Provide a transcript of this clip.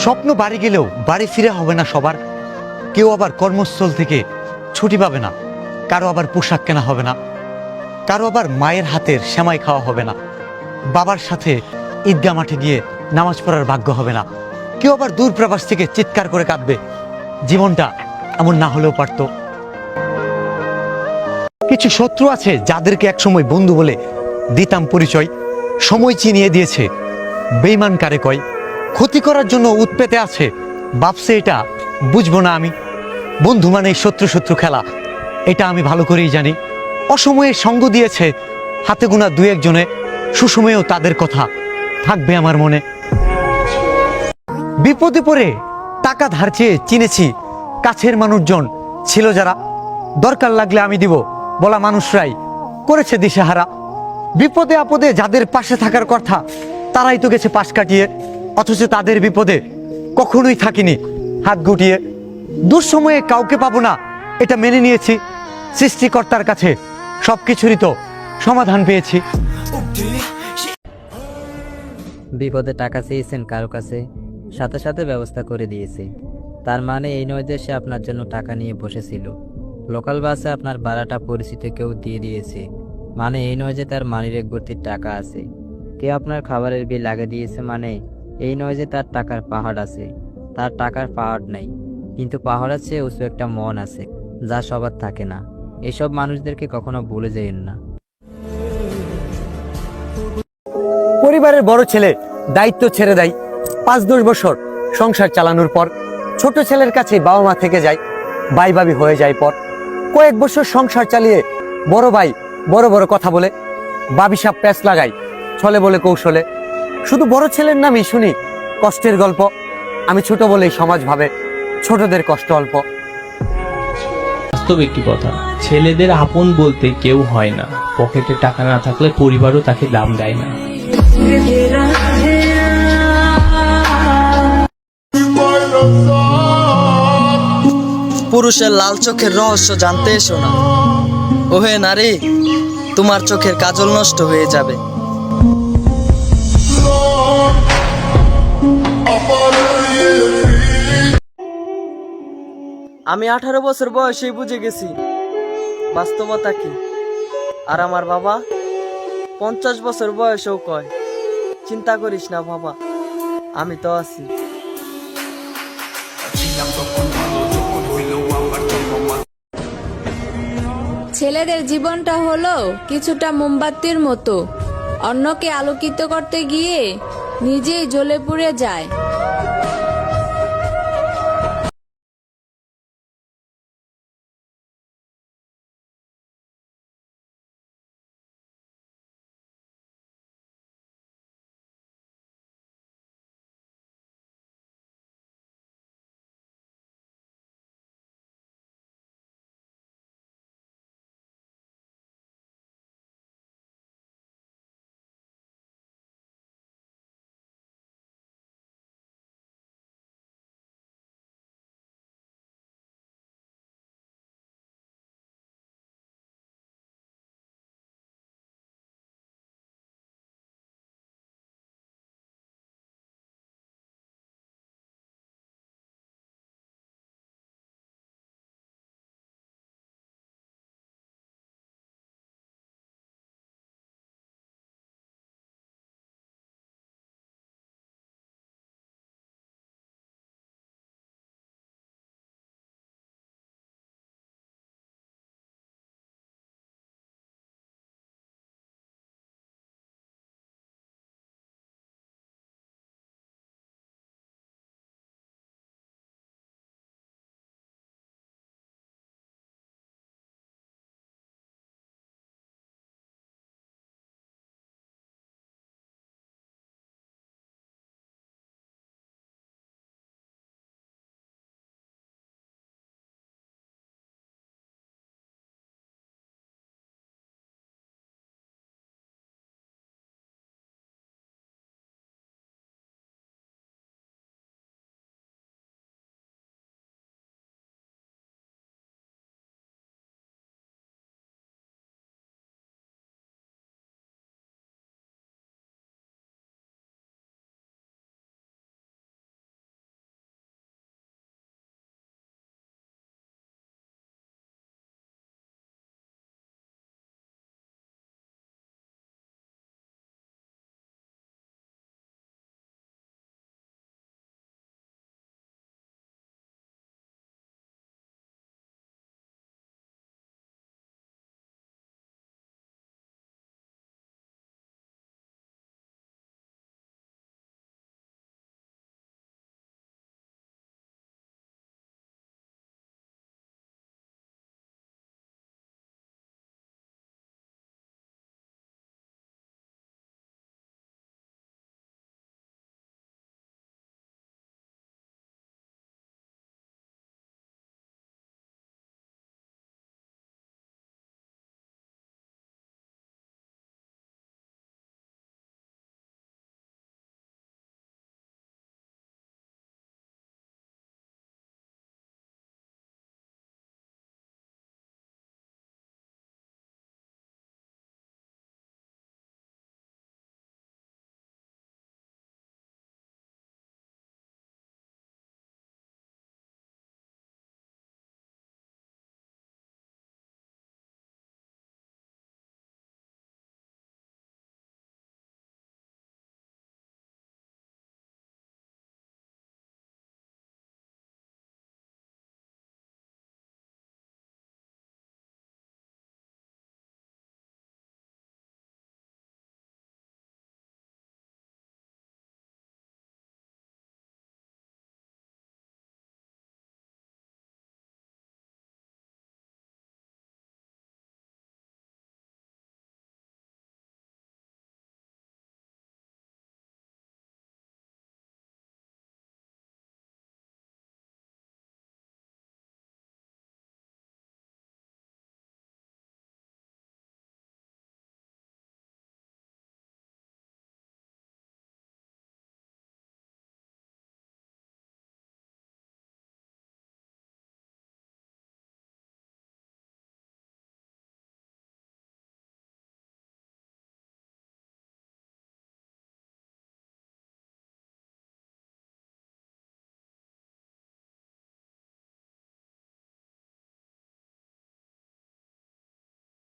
স্বপ্ন বাড়ি গেলেও বাড়ি ফিরে হবে না সবার। কেউ আবার কর্মস্থল থেকে ছুটি পাবে না, কারো আবার পোশাক কেনা হবে না, কারো আবার মায়ের হাতের সেমাই খাওয়া হবে না, বাবার সাথে ঈদগাহ মাঠে গিয়ে নামাজ পড়ার ভাগ্য হবে না। কেউ আবার দূর প্রবাস থেকে চিৎকার করে কাঁদবে, জীবনটা এমন না হলেও পারত। কিছু শত্রু আছে যাদেরকে একসময় বন্ধু বলে দিতাম পরিচয়, সময় চিনিয়ে দিয়েছে বেঈমান কারে কয়। ক্ষতি করার জন্য উৎপেতে আছে, ভাবছে এটা বুঝবো না আমি। বন্ধু মানে শত্রু শত্রু খেলা, এটা আমি ভালো করেই জানি। অসময়ে সঙ্গ দিয়েছে হাতে গোনা দু একজনে, সুসময়েও তাদের কথা থাকবে আমার মনে। বিপদে পড়ে টাকা ধার চেয়ে চিনেছি কাছের মানুষজন ছিল যারা, দরকার লাগলে আমি দিব বলা মানুষরাই করেছে দিশেহারা। বিপদে আপদে যাদের পাশে থাকার কথা তারাই তো গেছে পাশ কাটিয়ে, অথচ তাদের বিপদে কখনোই থাকিনি হাত গুটিয়ে। দুঃসময়ে কাউকে পাবো না এটা মেনে নিয়েছি, সৃষ্টিকর্তার কাছে সবকিছুরই তো সমাধান পেয়েছি। বিপদে টাকা চেয়েছেন কারো কাছে, সাথে সাথে ব্যবস্থা করে দিয়েছে। তার মানে এই নয় যে সে আপনার জন্য টাকা নিয়ে বসেছিল। লোকাল বাসে আপনার ভাড়াটা পরিচিত কেউ দিয়ে দিয়েছে, মানে এই নয় যে তার মানিব্যাগ ভর্তির টাকা আছে। কেউ আপনার খাবারের বিল লাগিয়ে দিয়েছে, মানে এই নয় যে তার টাকার পাহাড় আছে। তার টাকার পাহাড় নেই, কিন্তু পাহাড়ের চেয়ে উঁচু একটা মন আছে, যা সবার থাকে না। এসব মানুষদেরকে কখনো ভুলে যাইয়েন না। পরিবারের বড় ছেলে দায়িত্ব ছেড়ে দেয় 5-10 বছর সংসার চালানোর পর। ছোট ছেলের কাছে বাবা মা থেকে যায়, ভাই ভাবি হয়ে যায় পর। কয়েক বছর সংসার চালিয়ে বড় ভাই বড় বড় কথা বলে, ভাবি সাপ প্যাঁচ লাগায় ছলে বলে কৌশলে। শুধু বড় ছেলের নামই শুনি কষ্টের গল্প, আমি ছোট বলেই সমাজ ভাবে ছোটদের কষ্ট অল্প। বাস্তব একটি কথা, ছেলেদের আপন বলতে কেউ হয় না। পকেটে টাকা না থাকলে পরিবারও তাকে দাম দেয় না। পুরুষের লাল চোখের রহস্য জানতে এসো না। ওহে নারী, তোমার চোখের কাজল নষ্ট হয়ে যাবে। আমি 18 বছর বয়সেই বুঝে গেছি বাস্তবতা কি। আর আমার বাবা 50 বছর বয়সেও কয়, চিন্তা করিস না বাবা, আমি তো আছি। ছেলেদের জীবনটা হলো কিছুটা মোমবাতির মতো, অন্যকে আলোকিত করতে গিয়ে নিজেই জ্বলে পুড়ে যায়।